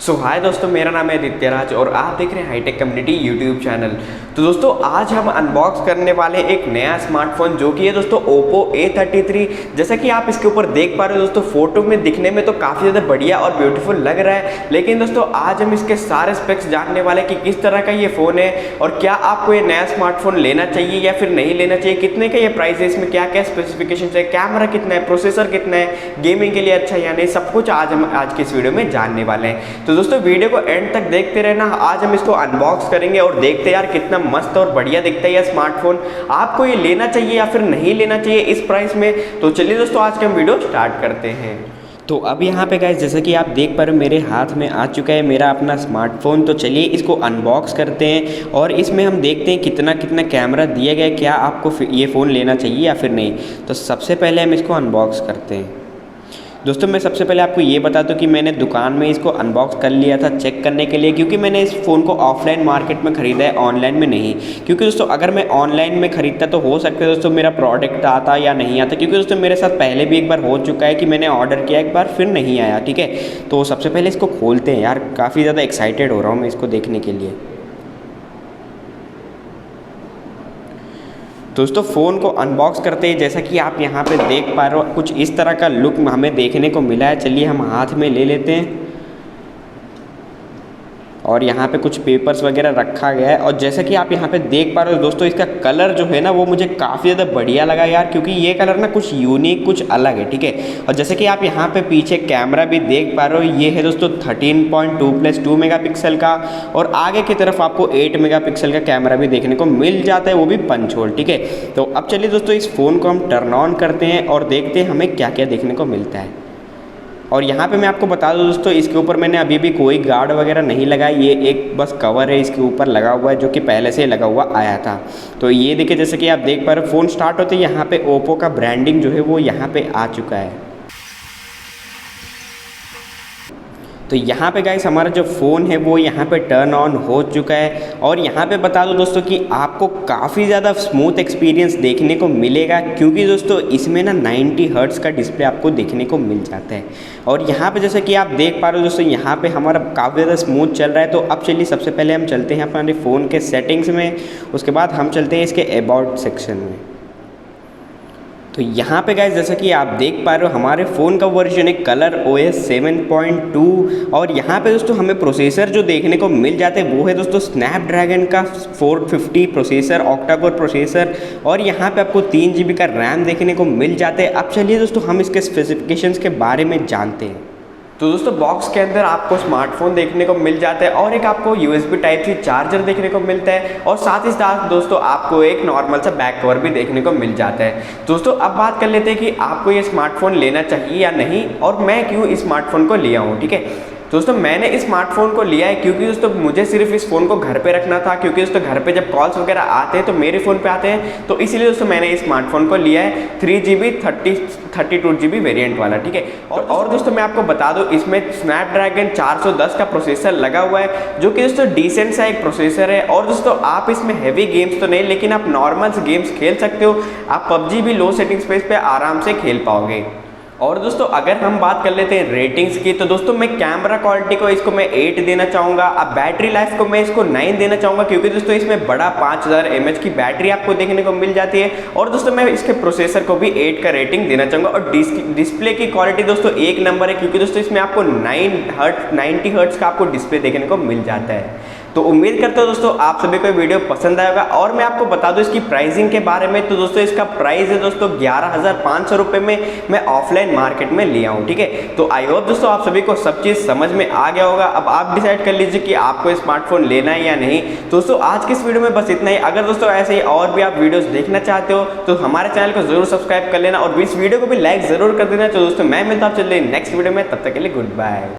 सो हाय दोस्तों, मेरा नाम है आदित्य राज और आप देख रहे हैं हाईटेक कम्युनिटी यूट्यूब चैनल। तो दोस्तों आज हम अनबॉक्स करने वाले एक नया स्मार्टफोन जो कि है दोस्तों Oppo A33। जैसा कि आप इसके ऊपर देख पा रहे हो दोस्तों, फोटो में दिखने में तो काफ़ी ज़्यादा बढ़िया और ब्यूटीफुल लग रहा है, लेकिन दोस्तों आज हम इसके सारे स्पेक्स जानने वाले कि किस तरह का ये फ़ोन है और क्या आपको ये नया स्मार्टफोन लेना चाहिए या फिर नहीं लेना चाहिए, कितने का ये प्राइस है, इसमें क्या क्या स्पेसिफिकेशन है, कैमरा कितना है, प्रोसेसर कितना है, गेमिंग के लिए अच्छा है या नहीं, सब कुछ आज हम आज की इस वीडियो में जानने वाले हैं। तो दोस्तों वीडियो को एंड तक देखते रहना। आज हम इसको अनबॉक्स करेंगे और देखते हैं यार कितना मस्त और बढ़िया दिखता है यह स्मार्टफोन, आपको ये लेना चाहिए या फिर नहीं लेना चाहिए इस प्राइस में। तो चलिए दोस्तों आज के हम वीडियो स्टार्ट करते हैं। तो अब यहाँ पे गाइस जैसा कि आप देख पा रहे हो मेरे हाथ में आ चुका है मेरा अपना स्मार्टफोन। तो चलिए इसको अनबॉक्स करते हैं और इसमें हम देखते हैं कितना कितना कैमरा दिया गया है, क्या आपको ये फ़ोन लेना चाहिए या फिर नहीं। तो सबसे पहले हम इसको अनबॉक्स करते हैं। दोस्तों मैं सबसे पहले आपको ये बता दूं कि मैंने दुकान में इसको अनबॉक्स कर लिया था चेक करने के लिए, क्योंकि मैंने इस फ़ोन को ऑफलाइन मार्केट में ख़रीदा है, ऑनलाइन में नहीं। क्योंकि दोस्तों अगर मैं ऑनलाइन में ख़रीदता तो हो सकता है दोस्तों मेरा प्रोडक्ट आता या नहीं आता, क्योंकि दोस्तों मेरे साथ पहले भी एक बार हो चुका है कि मैंने ऑर्डर किया एक बार फिर नहीं आया। ठीक है, तो सबसे पहले इसको खोलते हैं। यार काफ़ी ज़्यादा एक्साइटेड हो रहा हूँ मैं इसको देखने के लिए। दोस्तों फ़ोन को अनबॉक्स करते हैं, जैसा कि आप यहाँ पे देख पा रहे हो कुछ इस तरह का लुक हमें देखने को मिला है। चलिए हम हाथ में ले लेते हैं और यहाँ पे कुछ पेपर्स वगैरह रखा गया है। और जैसा कि आप यहाँ पे देख पा रहे हो दोस्तों, इसका कलर जो है ना वो मुझे काफ़ी ज़्यादा बढ़िया लगा यार, क्योंकि ये कलर ना कुछ यूनिक कुछ अलग है। ठीक है, और जैसे कि आप यहाँ पे पीछे कैमरा भी देख पा रहे हो, ये है दोस्तों 13.2+2 मेगापिक्सल का, और आगे की तरफ आपको 8 मेगापिक्सल का कैमरा भी देखने को मिल जाता है, वो भी पंच होल। ठीक है, तो अब चलिए दोस्तों इस फ़ोन को हम टर्न ऑन करते हैं और देखते हैं हमें क्या क्या देखने को मिलता है। और यहाँ पे मैं आपको बता दूँ दोस्तों, इसके ऊपर मैंने अभी भी कोई गार्ड वगैरह नहीं लगाया, ये एक बस कवर है इसके ऊपर लगा हुआ है जो कि पहले से लगा हुआ आया था। तो ये देखिए जैसे कि आप देख पा रहे हो फ़ोन स्टार्ट होते ही यहाँ पे ओप्पो का ब्रांडिंग जो है वो यहाँ पे आ चुका है। तो यहाँ पे गाइस हमारा जो फ़ोन है वो यहाँ पे टर्न ऑन हो चुका है। और यहाँ पे बता दो दोस्तों कि आपको काफ़ी ज़्यादा स्मूथ एक्सपीरियंस देखने को मिलेगा, क्योंकि दोस्तों इसमें ना 90 हर्ट्ज़ का डिस्प्ले आपको देखने को मिल जाता है। और यहाँ पे जैसे कि आप देख पा रहे हो दोस्तों, यहाँ पे हमारा काफ़ी ज़्यादा स्मूथ चल रहा है। तो अब चलिए सबसे पहले हम चलते हैं अपने फ़ोन के सेटिंग्स में, उसके बाद हम चलते हैं इसके अबाउट सेक्शन में। तो यहाँ पे गाइस जैसा कि आप देख पा रहे हो हमारे फ़ोन का वर्जन है कलर OS 7.2। और यहाँ पे दोस्तों हमें प्रोसेसर जो देखने को मिल जाते हैं वो है दोस्तों स्नैपड्रैगन का 450 प्रोसेसर, ऑक्टा कोर प्रोसेसर, और यहाँ पे आपको 3 GB का रैम देखने को मिल जाते हैं। अब चलिए दोस्तों हम इसके स्पेसिफिकेशंस के बारे में जानते हैं। तो दोस्तों बॉक्स के अंदर आपको स्मार्टफोन देखने को मिल जाता है और एक आपको USB Type-C चार्जर देखने को मिलता है, और साथ ही साथ दोस्तों आपको एक नॉर्मल सा बैक कवर भी देखने को मिल जाता है। दोस्तों अब बात कर लेते हैं कि आपको ये स्मार्टफोन लेना चाहिए या नहीं, और मैं क्यों इस स्मार्टफोन को लिया हूँ। ठीक है, दोस्तों मैंने इस स्मार्टफोन को लिया है क्योंकि दोस्तों मुझे सिर्फ इस फ़ोन को घर पे रखना था, क्योंकि दोस्तों घर पे जब कॉल्स वगैरह आते हैं तो मेरे फ़ोन पे आते हैं, तो इसीलिए दोस्तों मैंने इस स्मार्टफोन को लिया है 3GB 32 GB वेरिएंट वाला। ठीक है, और दोस्तों मैं आपको बता दूं इसमें स्नैपड्रैगन 410 का प्रोसेसर लगा हुआ है, जो कि दोस्तों डिसेंट सा एक प्रोसेसर है। और दोस्तों आप इसमें हैवी गेम्स तो नहीं, लेकिन आप नॉर्मल गेम्स खेल सकते हो। आप PUBG भी लो सेटिंग स्पेस पे आराम से खेल पाओगे। और दोस्तों अगर हम बात कर लेते हैं रेटिंग्स की, तो दोस्तों मैं कैमरा क्वालिटी को इसको मैं 8 देना चाहूँगा। अब बैटरी लाइफ को मैं इसको 9 देना चाहूँगा, क्योंकि दोस्तों इसमें बड़ा 5000 mAh की बैटरी आपको देखने को मिल जाती है। और दोस्तों मैं इसके प्रोसेसर को भी 8 का रेटिंग देना चाहूँगा। और डिस्प्ले की क्वालिटी दोस्तों 1 नंबर है, क्योंकि दोस्तों इसमें आपको 90 हर्ट्ज़ का आपको डिस्प्ले देखने को मिल जाता है। तो उम्मीद करता हूँ दोस्तों आप सभी को वीडियो पसंद आएगा। और मैं आपको बता दूं इसकी प्राइसिंग के बारे में, तो दोस्तों इसका प्राइस है दोस्तों 11,500 रुपये में मैं ऑफलाइन मार्केट में लिया हूँ। ठीक है, तो आई होप दोस्तों आप सभी को सब चीज़ समझ में आ गया होगा। अब आप डिसाइड कर लीजिए कि आपको स्मार्टफोन लेना है या नहीं। दोस्तों आज की इस वीडियो में बस इतना ही। अगर दोस्तों ऐसे ही और भी आप वीडियोस देखना चाहते हो तो हमारे चैनल को जरूर सब्सक्राइब कर लेना और इस वीडियो को भी लाइक जरूर कर देना। तो दोस्तों मैं मिलता हूँ चलिए नेक्स्ट वीडियो में, तब तक के लिए गुड बाय।